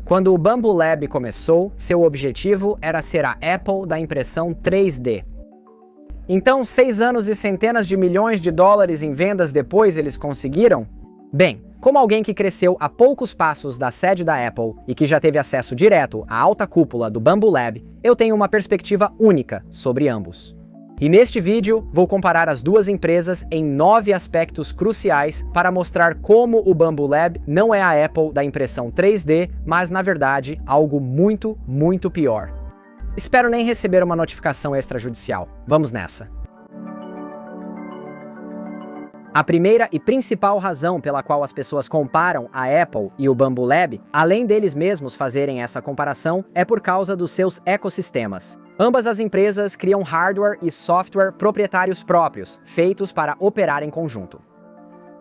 Quando o Bambu Lab começou, seu objetivo era ser a Apple da impressão 3D. Então, 6 anos e centenas de milhões de dólares em vendas depois eles conseguiram? Bem, como alguém que cresceu a poucos passos da sede da Apple e que já teve acesso direto à alta cúpula do Bambu Lab, eu tenho uma perspectiva única sobre ambos. E neste vídeo, vou comparar as duas empresas em 9 aspectos cruciais para mostrar como o Bambu Lab não é a Apple da impressão 3D, mas na verdade algo muito, muito pior. Espero nem receber uma notificação extrajudicial. Vamos nessa! A primeira e principal razão pela qual as pessoas comparam a Apple e o Bambu Lab, além deles mesmos fazerem essa comparação, é por causa dos seus ecossistemas. Ambas as empresas criam hardware e software proprietários próprios, feitos para operar em conjunto.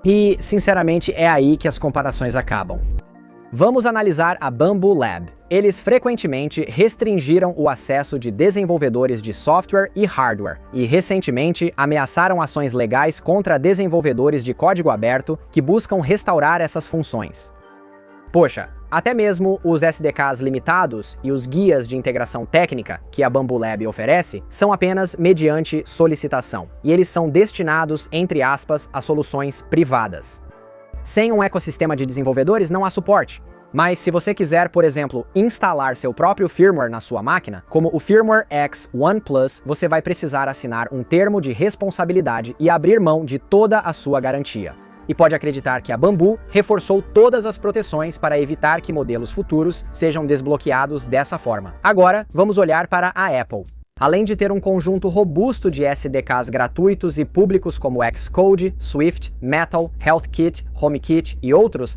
E, sinceramente, é aí que as comparações acabam. Vamos analisar a Bambu Lab. Eles frequentemente restringiram o acesso de desenvolvedores de software e hardware, e recentemente ameaçaram ações legais contra desenvolvedores de código aberto que buscam restaurar essas funções. Poxa, até mesmo os SDKs limitados e os guias de integração técnica que a Bambu Lab oferece são apenas mediante solicitação, e eles são destinados, entre aspas, a soluções privadas. Sem um ecossistema de desenvolvedores não há suporte. Mas se você quiser, por exemplo, instalar seu próprio firmware na sua máquina, como o Firmware X One Plus, você vai precisar assinar um termo de responsabilidade e abrir mão de toda a sua garantia. E pode acreditar que a Bambu reforçou todas as proteções para evitar que modelos futuros sejam desbloqueados dessa forma. Agora, vamos olhar para a Apple. Além de ter um conjunto robusto de SDKs gratuitos e públicos como Xcode, Swift, Metal, HealthKit, HomeKit e outros,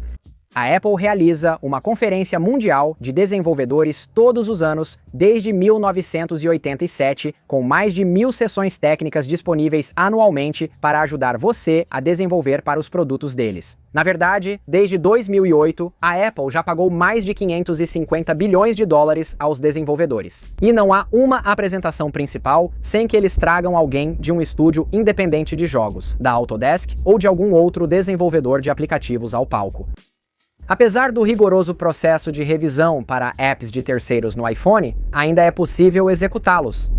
a Apple realiza uma conferência mundial de desenvolvedores todos os anos desde 1987, com mais de 1.000 sessões técnicas disponíveis anualmente para ajudar você a desenvolver para os produtos deles. Na verdade, desde 2008, a Apple já pagou mais de 550 bilhões de dólares aos desenvolvedores. E não há uma apresentação principal sem que eles tragam alguém de um estúdio independente de jogos, da Autodesk ou de algum outro desenvolvedor de aplicativos ao palco. Apesar do rigoroso processo de revisão para apps de terceiros no iPhone, ainda é possível executá-los.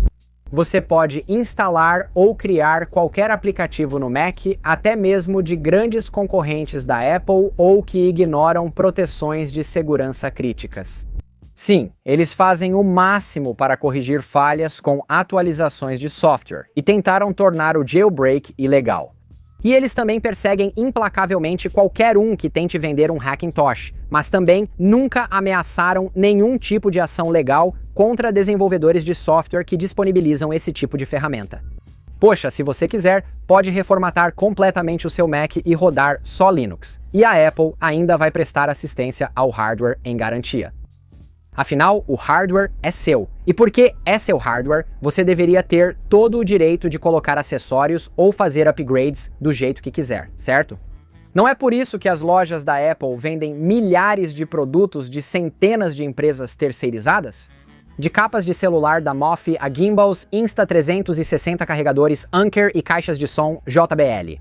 Você pode instalar ou criar qualquer aplicativo no Mac, até mesmo de grandes concorrentes da Apple ou que ignoram proteções de segurança críticas. Sim, eles fazem o máximo para corrigir falhas com atualizações de software e tentaram tornar o jailbreak ilegal. E eles também perseguem implacavelmente qualquer um que tente vender um Hackintosh, mas também nunca ameaçaram nenhum tipo de ação legal contra desenvolvedores de software que disponibilizam esse tipo de ferramenta. Poxa, se você quiser, pode reformatar completamente o seu Mac e rodar só Linux. E a Apple ainda vai prestar assistência ao hardware em garantia. Afinal, o hardware é seu. E porque é seu hardware, você deveria ter todo o direito de colocar acessórios ou fazer upgrades do jeito que quiser, certo? Não é por isso que as lojas da Apple vendem milhares de produtos de centenas de empresas terceirizadas? De capas de celular da Mophie a gimbals Insta360 carregadores Anker e caixas de som JBL.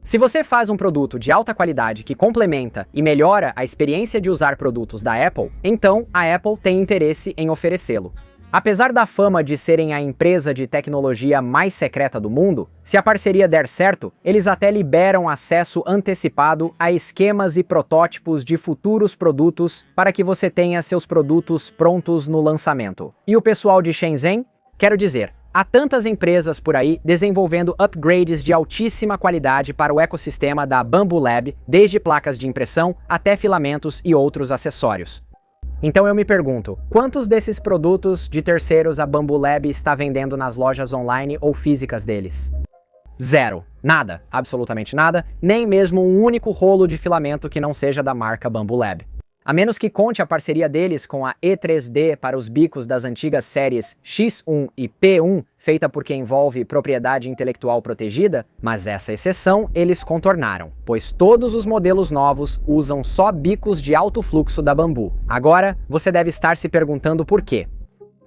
Se você faz um produto de alta qualidade que complementa e melhora a experiência de usar produtos da Apple, então a Apple tem interesse em oferecê-lo. Apesar da fama de serem a empresa de tecnologia mais secreta do mundo, se a parceria der certo, eles até liberam acesso antecipado a esquemas e protótipos de futuros produtos para que você tenha seus produtos prontos no lançamento. E o pessoal de Shenzhen? Quero dizer, há tantas empresas por aí desenvolvendo upgrades de altíssima qualidade para o ecossistema da Bambu Lab, desde placas de impressão até filamentos e outros acessórios. Então eu me pergunto, quantos desses produtos de terceiros a Bambu Lab está vendendo nas lojas online ou físicas deles? Zero. Nada. Absolutamente nada. Nem mesmo um único rolo de filamento que não seja da marca Bambu Lab. A menos que conte a parceria deles com a E3D para os bicos das antigas séries X1 e P1, feita por quem envolve propriedade intelectual protegida, mas essa exceção eles contornaram, pois todos os modelos novos usam só bicos de alto fluxo da Bambu. Agora, você deve estar se perguntando por quê.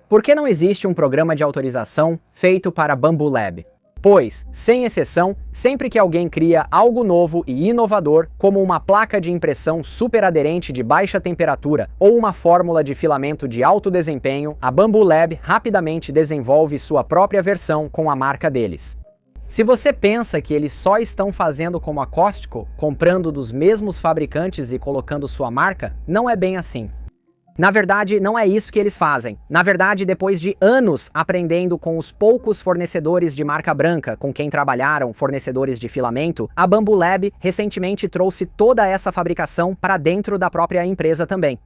Por que não existe um programa de autorização feito para Bambu Lab? Pois, sem exceção, sempre que alguém cria algo novo e inovador, como uma placa de impressão superaderente de baixa temperatura ou uma fórmula de filamento de alto desempenho, a Bambu Lab rapidamente desenvolve sua própria versão com a marca deles. Se você pensa que eles só estão fazendo como a Costco, comprando dos mesmos fabricantes e colocando sua marca, não é bem assim. Na verdade, não é isso que eles fazem. Na verdade, depois de anos aprendendo com os poucos fornecedores de marca branca com quem trabalharam, fornecedores de filamento, a Bambu Lab recentemente trouxe toda essa fabricação para dentro da própria empresa também.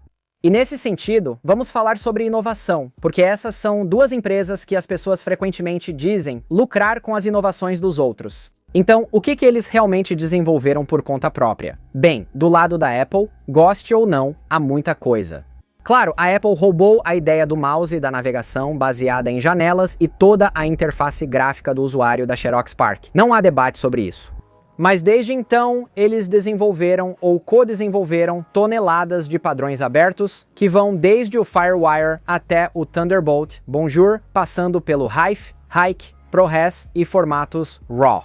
E nesse sentido, vamos falar sobre inovação, porque essas são duas empresas que as pessoas frequentemente dizem lucrar com as inovações dos outros. Então, o que eles realmente desenvolveram por conta própria? Bem, do lado da Apple, goste ou não, há muita coisa. Claro, a Apple roubou a ideia do mouse e da navegação baseada em janelas e toda a interface gráfica do usuário da Xerox PARC. Não há debate sobre isso. Mas desde então, eles desenvolveram ou co-desenvolveram toneladas de padrões abertos que vão desde o FireWire até o Thunderbolt, Bonjour, passando pelo Hive, Hike, ProRes e formatos RAW.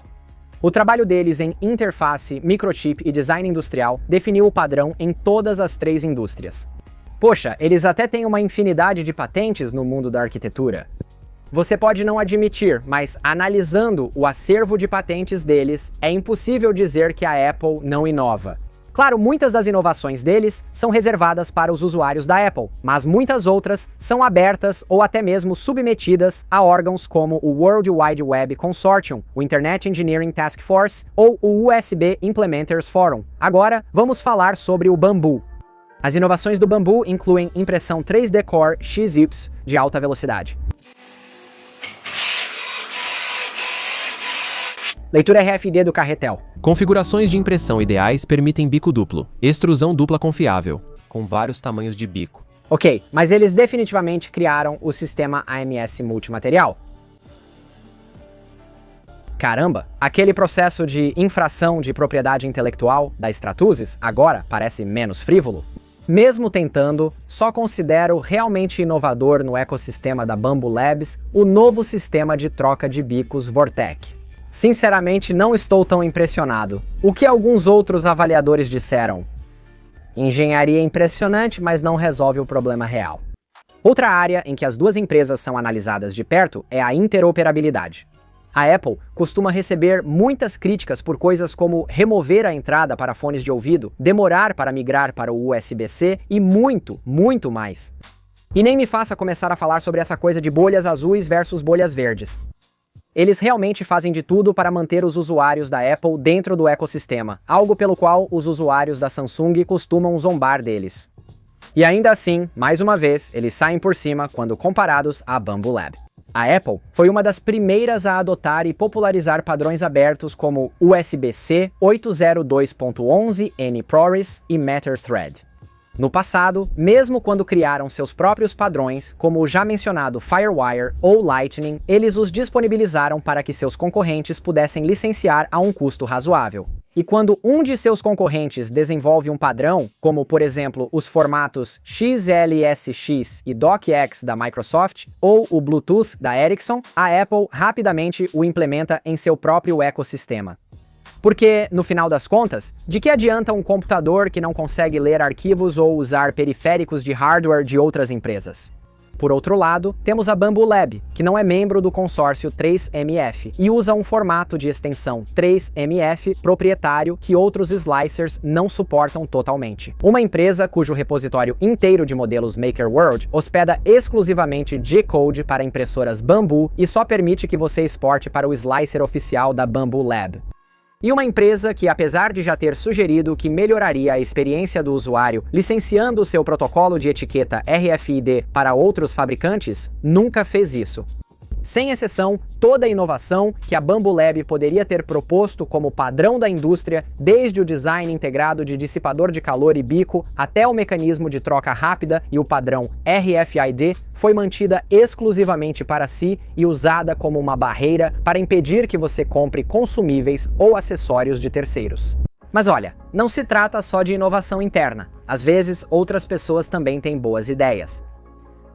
O trabalho deles em interface, microchip e design industrial definiu o padrão em todas as três indústrias. Poxa, eles até têm uma infinidade de patentes no mundo da arquitetura. Você pode não admitir, mas analisando o acervo de patentes deles, é impossível dizer que a Apple não inova. Claro, muitas das inovações deles são reservadas para os usuários da Apple, mas muitas outras são abertas ou até mesmo submetidas a órgãos como o World Wide Web Consortium, o Internet Engineering Task Force ou o USB Implementers Forum. Agora, vamos falar sobre o Bambu. As inovações do Bambu incluem impressão 3D Core XY de alta velocidade. Leitura RFID do carretel. Configurações de impressão ideais permitem bico duplo, extrusão dupla confiável, com vários tamanhos de bico. Ok, mas eles definitivamente criaram o sistema AMS multimaterial. Caramba, aquele processo de infração de propriedade intelectual da Stratusys agora parece menos frívolo. Mesmo tentando, só considero realmente inovador no ecossistema da Bambu Labs o novo sistema de troca de bicos Vortec. Sinceramente, não estou tão impressionado. O que alguns outros avaliadores disseram? Engenharia impressionante, mas não resolve o problema real. Outra área em que as duas empresas são analisadas de perto é a interoperabilidade. A Apple costuma receber muitas críticas por coisas como remover a entrada para fones de ouvido, demorar para migrar para o USB-C e muito, muito mais. E nem me faça começar a falar sobre essa coisa de bolhas azuis versus bolhas verdes. Eles realmente fazem de tudo para manter os usuários da Apple dentro do ecossistema, algo pelo qual os usuários da Samsung costumam zombar deles. E ainda assim, mais uma vez, eles saem por cima quando comparados à Bambu Lab. A Apple foi uma das primeiras a adotar e popularizar padrões abertos como USB-C 802.11 N-ProRes e MatterThread. No passado, mesmo quando criaram seus próprios padrões, como o já mencionado FireWire ou Lightning, eles os disponibilizaram para que seus concorrentes pudessem licenciar a um custo razoável. E quando um de seus concorrentes desenvolve um padrão, como por exemplo os formatos XLSX e DocX da Microsoft, ou o Bluetooth da Ericsson, a Apple rapidamente o implementa em seu próprio ecossistema. Porque, no final das contas, de que adianta um computador que não consegue ler arquivos ou usar periféricos de hardware de outras empresas? Por outro lado, temos a Bambu Lab, que não é membro do consórcio 3MF e usa um formato de extensão 3MF proprietário que outros slicers não suportam totalmente. Uma empresa cujo repositório inteiro de modelos MakerWorld hospeda exclusivamente G-Code para impressoras Bambu e só permite que você exporte para o slicer oficial da Bambu Lab. E uma empresa que, apesar de já ter sugerido que melhoraria a experiência do usuário licenciando seu protocolo de etiqueta RFID para outros fabricantes, nunca fez isso. Sem exceção, toda a inovação que a Bambu Lab poderia ter proposto como padrão da indústria, desde o design integrado de dissipador de calor e bico até o mecanismo de troca rápida e o padrão RFID, foi mantida exclusivamente para si e usada como uma barreira para impedir que você compre consumíveis ou acessórios de terceiros. Mas olha, não se trata só de inovação interna. Às vezes, outras pessoas também têm boas ideias.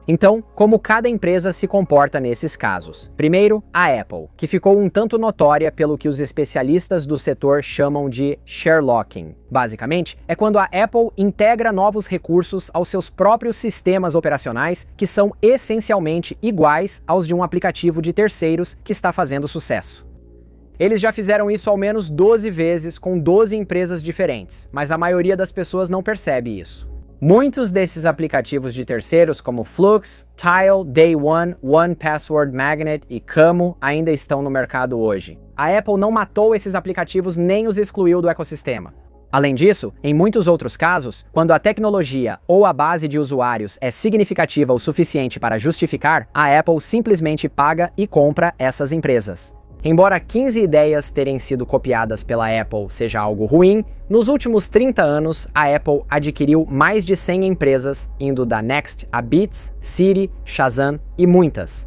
Então, como cada empresa se comporta nesses casos? Primeiro, a Apple, que ficou um tanto notória pelo que os especialistas do setor chamam de Sherlocking. Basicamente, é quando a Apple integra novos recursos aos seus próprios sistemas operacionais que são essencialmente iguais aos de um aplicativo de terceiros que está fazendo sucesso. Eles já fizeram isso ao menos 12 vezes com 12 empresas diferentes, mas a maioria das pessoas não percebe isso. Muitos desses aplicativos de terceiros, como Flux, Tile, Day One, One Password Magnet e Camo, ainda estão no mercado hoje. A Apple não matou esses aplicativos nem os excluiu do ecossistema. Além disso, em muitos outros casos, quando a tecnologia ou a base de usuários é significativa o suficiente para justificar, a Apple simplesmente paga e compra essas empresas. Embora 15 ideias terem sido copiadas pela Apple seja algo ruim, nos últimos 30 anos a Apple adquiriu mais de 100 empresas, indo da Next a Beats, Siri, Shazam e muitas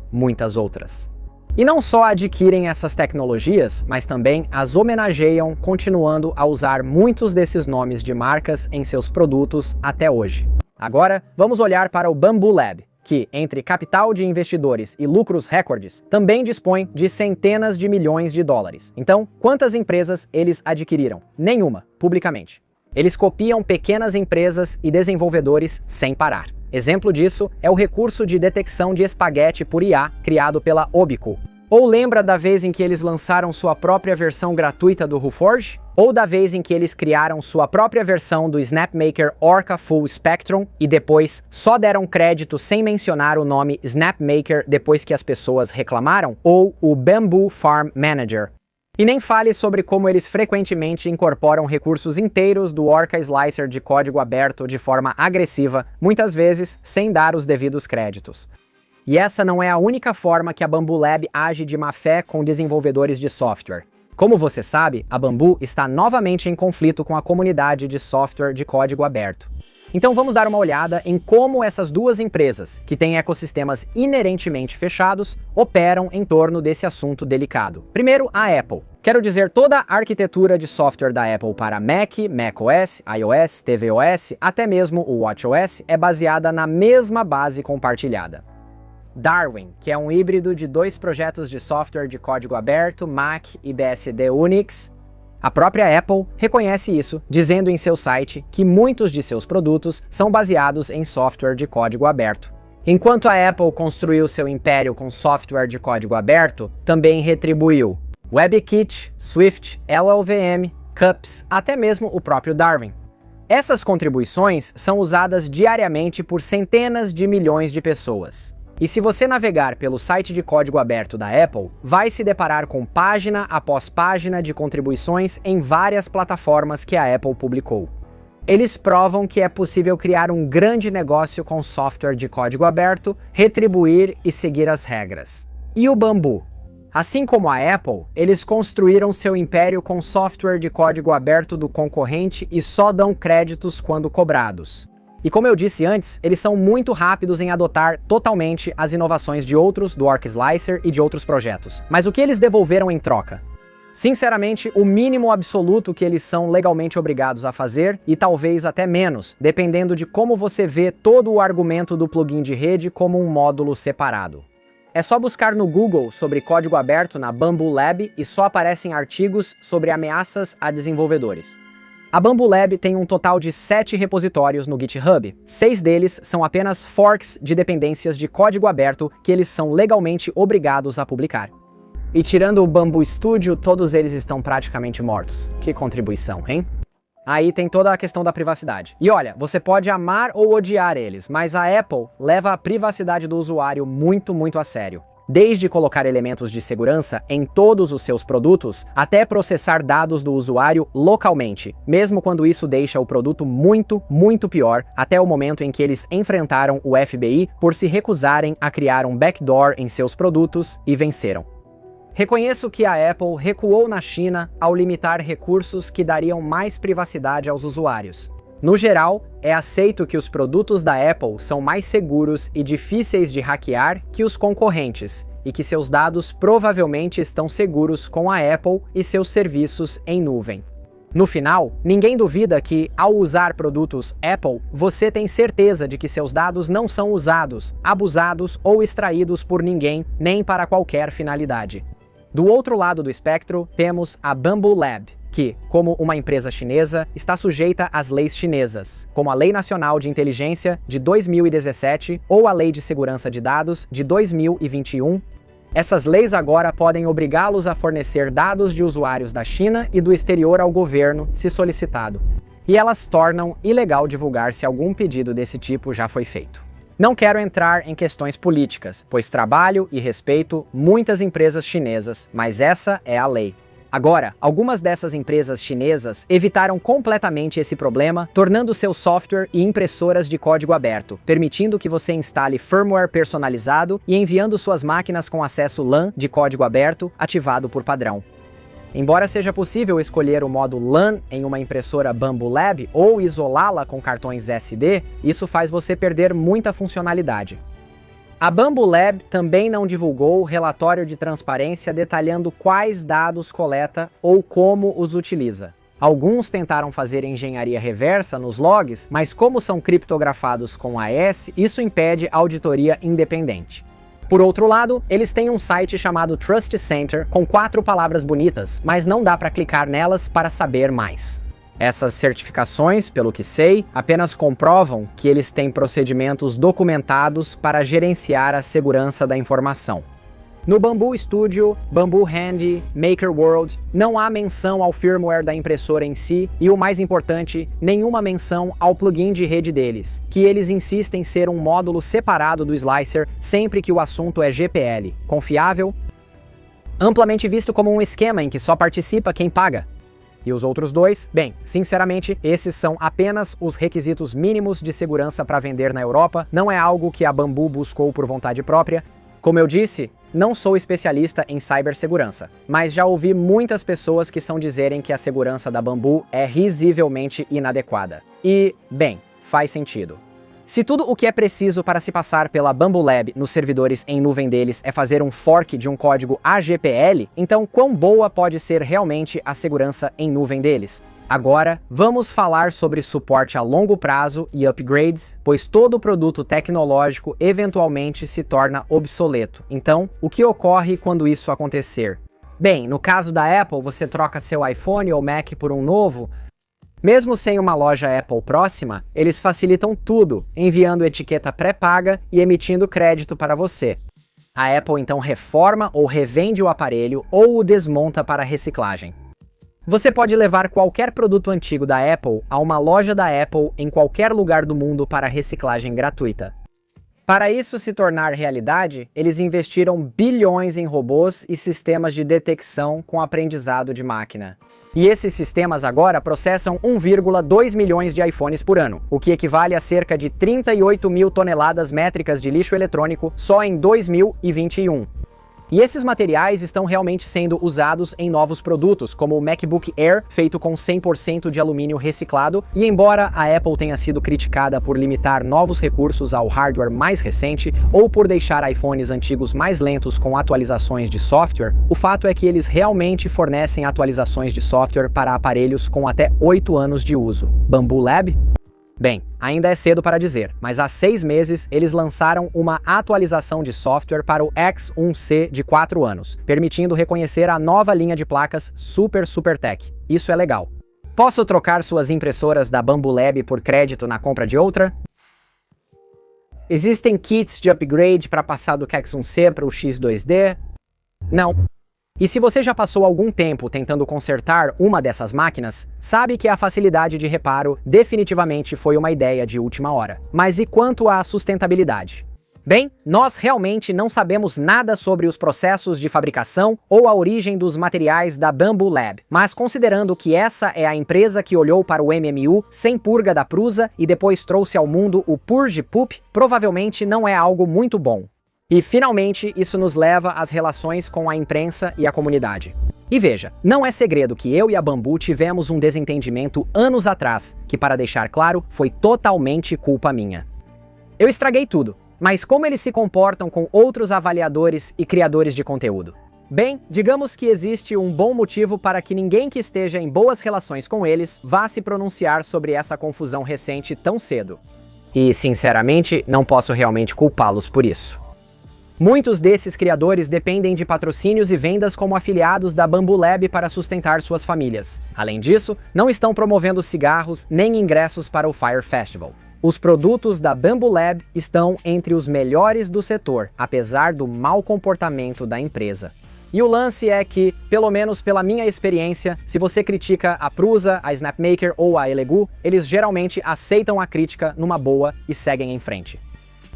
outras. E não só adquirem essas tecnologias, mas também as homenageiam, continuando a usar muitos desses nomes de marcas em seus produtos até hoje. Agora, vamos olhar para o Bamboo Lab, que, entre capital de investidores e lucros recordes, também dispõe de centenas de milhões de dólares. Então, quantas empresas eles adquiriram? Nenhuma, publicamente. Eles copiam pequenas empresas e desenvolvedores sem parar. Exemplo disso é o recurso de detecção de espaguete por IA criado pela Obico. Ou lembra da vez em que eles lançaram sua própria versão gratuita do Ruforge? Ou da vez em que eles criaram sua própria versão do SnapMaker Orca Full Spectrum e depois só deram crédito sem mencionar o nome SnapMaker depois que as pessoas reclamaram? Ou o Bamboo Farm Manager? E nem fale sobre como eles frequentemente incorporam recursos inteiros do Orca Slicer de código aberto de forma agressiva, muitas vezes sem dar os devidos créditos. E essa não é a única forma que a Bamboo Lab age de má fé com desenvolvedores de software. Como você sabe, a Bamboo está novamente em conflito com a comunidade de software de código aberto. Então vamos dar uma olhada em como essas duas empresas, que têm ecossistemas inerentemente fechados, operam em torno desse assunto delicado. Primeiro, a Apple. Quero dizer, toda a arquitetura de software da Apple para Mac, macOS, iOS, tvOS, até mesmo o watchOS, é baseada na mesma base compartilhada. Darwin, que é um híbrido de dois projetos de software de código aberto, Mac e BSD Unix. A própria Apple reconhece isso, dizendo em seu site que muitos de seus produtos são baseados em software de código aberto. Enquanto a Apple construiu seu império com software de código aberto, também retribuiu WebKit, Swift, LLVM, CUPS, até mesmo o próprio Darwin. Essas contribuições são usadas diariamente por centenas de milhões de pessoas. E se você navegar pelo site de código aberto da Apple, vai se deparar com página após página de contribuições em várias plataformas que a Apple publicou. Eles provam que é possível criar um grande negócio com software de código aberto, retribuir e seguir as regras. E o Bamboo? Assim como a Apple, eles construíram seu império com software de código aberto do concorrente e só dão créditos quando cobrados. E como eu disse antes, eles são muito rápidos em adotar totalmente as inovações de outros, do Orca Slicer e de outros projetos. Mas o que eles devolveram em troca? Sinceramente, o mínimo absoluto que eles são legalmente obrigados a fazer, e talvez até menos, dependendo de como você vê todo o argumento do plugin de rede como um módulo separado. É só buscar no Google sobre código aberto na Bamboo Lab e só aparecem artigos sobre ameaças a desenvolvedores. A Bamboo Lab tem um total de 7 repositórios no GitHub. 6 deles são apenas forks de dependências de código aberto que eles são legalmente obrigados a publicar. E tirando o Bamboo Studio, todos eles estão praticamente mortos. Que contribuição, hein? Aí tem toda a questão da privacidade. E olha, você pode amar ou odiar eles, mas a Apple leva a privacidade do usuário muito a sério. Desde colocar elementos de segurança em todos os seus produtos, até processar dados do usuário localmente, mesmo quando isso deixa o produto muito pior, até o momento em que eles enfrentaram o FBI por se recusarem a criar um backdoor em seus produtos e venceram. Reconheço que a Apple recuou na China ao limitar recursos que dariam mais privacidade aos usuários. No geral, é aceito que os produtos da Apple são mais seguros e difíceis de hackear que os concorrentes, e que seus dados provavelmente estão seguros com a Apple e seus serviços em nuvem. No final, ninguém duvida que, ao usar produtos Apple, você tem certeza de que seus dados não são usados, abusados ou extraídos por ninguém, nem para qualquer finalidade. Do outro lado do espectro, temos a Bambu Lab, que, como uma empresa chinesa, está sujeita às leis chinesas, como a Lei Nacional de Inteligência de 2017 ou a Lei de Segurança de Dados de 2021. Essas leis agora podem obrigá-los a fornecer dados de usuários da China e do exterior ao governo, se solicitado. E elas tornam ilegal divulgar se algum pedido desse tipo já foi feito. Não quero entrar em questões políticas, pois trabalho e respeito muitas empresas chinesas, mas essa é a lei. Agora, algumas dessas empresas chinesas evitaram completamente esse problema, tornando seu software e impressoras de código aberto, permitindo que você instale firmware personalizado e enviando suas máquinas com acesso LAN de código aberto ativado por padrão. Embora seja possível escolher o modo LAN em uma impressora Bambu Lab ou isolá-la com cartões SD, isso faz você perder muita funcionalidade. A Bambu Lab também não divulgou o relatório de transparência detalhando quais dados coleta ou como os utiliza. Alguns tentaram fazer engenharia reversa nos logs, mas como são criptografados com AES, isso impede auditoria independente. Por outro lado, eles têm um site chamado Trust Center com 4 palavras bonitas, mas não dá para clicar nelas para saber mais. Essas certificações, pelo que sei, apenas comprovam que eles têm procedimentos documentados para gerenciar a segurança da informação. No Bambu Studio, Bambu Handy, MakerWorld, não há menção ao firmware da impressora em si e, o mais importante, nenhuma menção ao plugin de rede deles, que eles insistem ser um módulo separado do slicer sempre que o assunto é GPL, confiável, amplamente visto como um esquema em que só participa quem paga. E os outros dois? Bem, sinceramente, esses são apenas os requisitos mínimos de segurança para vender na Europa, não é algo que a Bambu buscou por vontade própria. Como eu disse, não sou especialista em cibersegurança, mas já ouvi muitas pessoas que são dizerem que a segurança da Bambu é risivelmente inadequada. E, bem, faz sentido. Se tudo o que é preciso para se passar pela Bambu Lab nos servidores em nuvem deles é fazer um fork de um código AGPL, então quão boa pode ser realmente a segurança em nuvem deles? Agora, vamos falar sobre suporte a longo prazo e upgrades, pois todo produto tecnológico eventualmente se torna obsoleto. Então, o que ocorre quando isso acontecer? Bem, no caso da Apple, você troca seu iPhone ou Mac por um novo. Mesmo sem uma loja Apple próxima, eles facilitam tudo, enviando etiqueta pré-paga e emitindo crédito para você. A Apple então reforma ou revende o aparelho ou o desmonta para reciclagem. Você pode levar qualquer produto antigo da Apple a uma loja da Apple em qualquer lugar do mundo para reciclagem gratuita. Para isso se tornar realidade, eles investiram bilhões em robôs e sistemas de detecção com aprendizado de máquina. E esses sistemas agora processam 1,2 milhões de iPhones por ano, o que equivale a cerca de 38 mil toneladas métricas de lixo eletrônico só em 2021. E esses materiais estão realmente sendo usados em novos produtos, como o MacBook Air, feito com 100% de alumínio reciclado, e embora a Apple tenha sido criticada por limitar novos recursos ao hardware mais recente, ou por deixar iPhones antigos mais lentos com atualizações de software, o fato é que eles realmente fornecem atualizações de software para aparelhos com até 8 anos de uso. Bambu Lab? Bem, ainda é cedo para dizer, mas há 6 meses eles lançaram uma atualização de software para o X1C de 4 anos, permitindo reconhecer a nova linha de placas SuperTech. Isso é legal. Posso trocar suas impressoras da Bambu Lab por crédito na compra de outra? Existem kits de upgrade para passar do X1C para o X2D? Não. E se você já passou algum tempo tentando consertar uma dessas máquinas, sabe que a facilidade de reparo definitivamente foi uma ideia de última hora. Mas e quanto à sustentabilidade? Bem, nós realmente não sabemos nada sobre os processos de fabricação ou a origem dos materiais da Bambu Lab, mas considerando que essa é a empresa que olhou para o MMU sem purga da Prusa e depois trouxe ao mundo o Purge Poop, provavelmente não é algo muito bom. E, finalmente, isso nos leva às relações com a imprensa e a comunidade. E veja, não é segredo que eu e a Bambu tivemos um desentendimento anos atrás, que, para deixar claro, foi totalmente culpa minha. Eu estraguei tudo, mas como eles se comportam com outros avaliadores e criadores de conteúdo? Bem, digamos que existe um bom motivo para que ninguém que esteja em boas relações com eles vá se pronunciar sobre essa confusão recente tão cedo. E, sinceramente, não posso realmente culpá-los por isso. Muitos desses criadores dependem de patrocínios e vendas como afiliados da Bambu Lab para sustentar suas famílias. Além disso, não estão promovendo cigarros nem ingressos para o Fire Festival. Os produtos da Bambu Lab estão entre os melhores do setor, apesar do mau comportamento da empresa. E o lance é que, pelo menos pela minha experiência, se você critica a Prusa, a Snapmaker ou a Elegoo, eles geralmente aceitam a crítica numa boa e seguem em frente.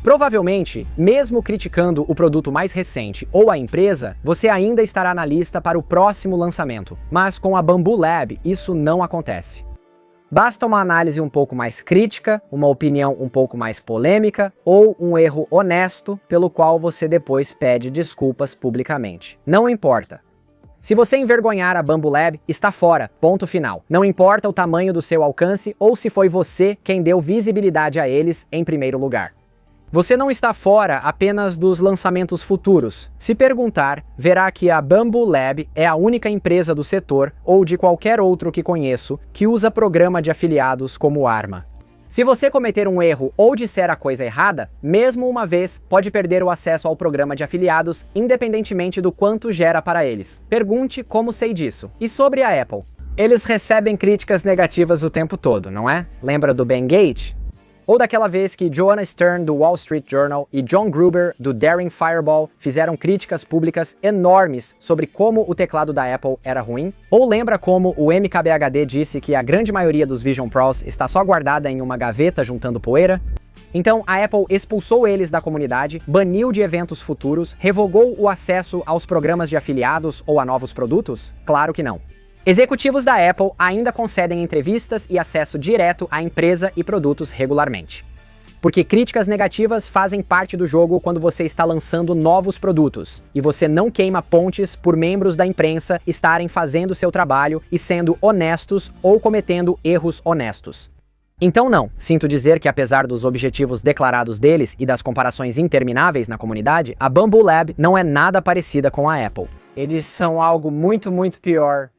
Provavelmente, mesmo criticando o produto mais recente ou a empresa, você ainda estará na lista para o próximo lançamento, mas com a Bambu Lab isso não acontece. Basta uma análise um pouco mais crítica, uma opinião um pouco mais polêmica ou um erro honesto pelo qual você depois pede desculpas publicamente. Não importa. Se você envergonhar a Bambu Lab, está fora, ponto final. Não importa o tamanho do seu alcance ou se foi você quem deu visibilidade a eles em primeiro lugar. Você não está fora apenas dos lançamentos futuros. Se perguntar, verá que a Bambu Lab é a única empresa do setor, ou de qualquer outro que conheço, que usa programa de afiliados como arma. Se você cometer um erro ou disser a coisa errada, mesmo uma vez, pode perder o acesso ao programa de afiliados, independentemente do quanto gera para eles. Pergunte como sei disso. E sobre a Apple? Eles recebem críticas negativas o tempo todo, não é? Lembra do Bangate? Ou daquela vez que Joanna Stern, do Wall Street Journal, e John Gruber, do Daring Fireball, fizeram críticas públicas enormes sobre como o teclado da Apple era ruim? Ou lembra como o MKBHD disse que a grande maioria dos Vision Pros está só guardada em uma gaveta juntando poeira? Então, a Apple expulsou eles da comunidade, baniu de eventos futuros, revogou o acesso aos programas de afiliados ou a novos produtos? Claro que não. Executivos da Apple ainda concedem entrevistas e acesso direto à empresa e produtos regularmente. Porque críticas negativas fazem parte do jogo quando você está lançando novos produtos, e você não queima pontes por membros da imprensa estarem fazendo seu trabalho e sendo honestos ou cometendo erros honestos. Então não, sinto dizer que apesar dos objetivos declarados deles e das comparações intermináveis na comunidade, a Bambu Lab não é nada parecida com a Apple. Eles são algo muito pior.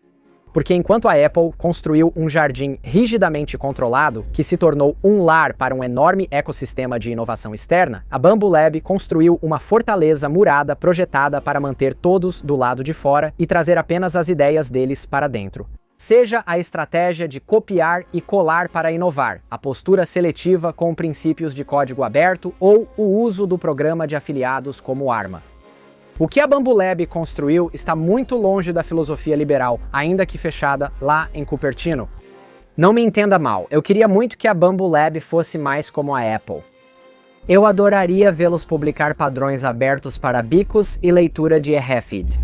Porque enquanto a Apple construiu um jardim rigidamente controlado, que se tornou um lar para um enorme ecossistema de inovação externa, a Bambu Lab construiu uma fortaleza murada projetada para manter todos do lado de fora e trazer apenas as ideias deles para dentro. Seja a estratégia de copiar e colar para inovar, a postura seletiva com princípios de código aberto ou o uso do programa de afiliados como arma. O que a Bambu Lab construiu está muito longe da filosofia liberal, ainda que fechada lá em Cupertino. Não me entenda mal, eu queria muito que a Bambu Lab fosse mais como a Apple. Eu adoraria vê-los publicar padrões abertos para bicos e leitura de RFID.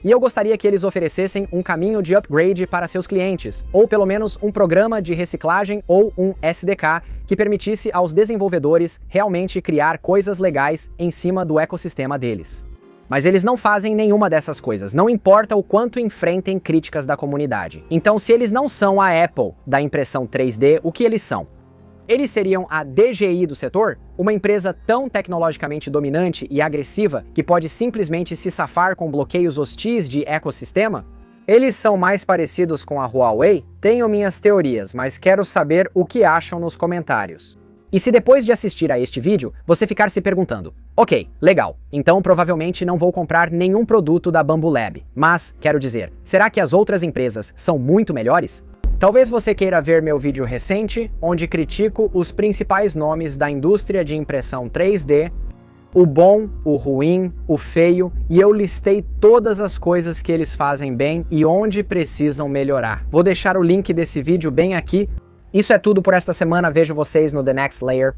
E eu gostaria que eles oferecessem um caminho de upgrade para seus clientes, ou pelo menos um programa de reciclagem ou um SDK que permitisse aos desenvolvedores realmente criar coisas legais em cima do ecossistema deles. Mas eles não fazem nenhuma dessas coisas, não importa o quanto enfrentem críticas da comunidade. Então, se eles não são a Apple da impressão 3D, o que eles são? Eles seriam a DJI do setor? Uma empresa tão tecnologicamente dominante e agressiva que pode simplesmente se safar com bloqueios hostis de ecossistema? Eles são mais parecidos com a Huawei? Tenho minhas teorias, mas quero saber o que acham nos comentários. E se depois de assistir a este vídeo, você ficar se perguntando, ok, legal, então provavelmente não vou comprar nenhum produto da Bambu Lab, mas, quero dizer, será que as outras empresas são muito melhores? Talvez você queira ver meu vídeo recente, onde critico os principais nomes da indústria de impressão 3D, o bom, o ruim, o feio, e eu listei todas as coisas que eles fazem bem e onde precisam melhorar. Vou deixar o link desse vídeo bem aqui. Isso é tudo por esta semana, vejo vocês no The Next Layer.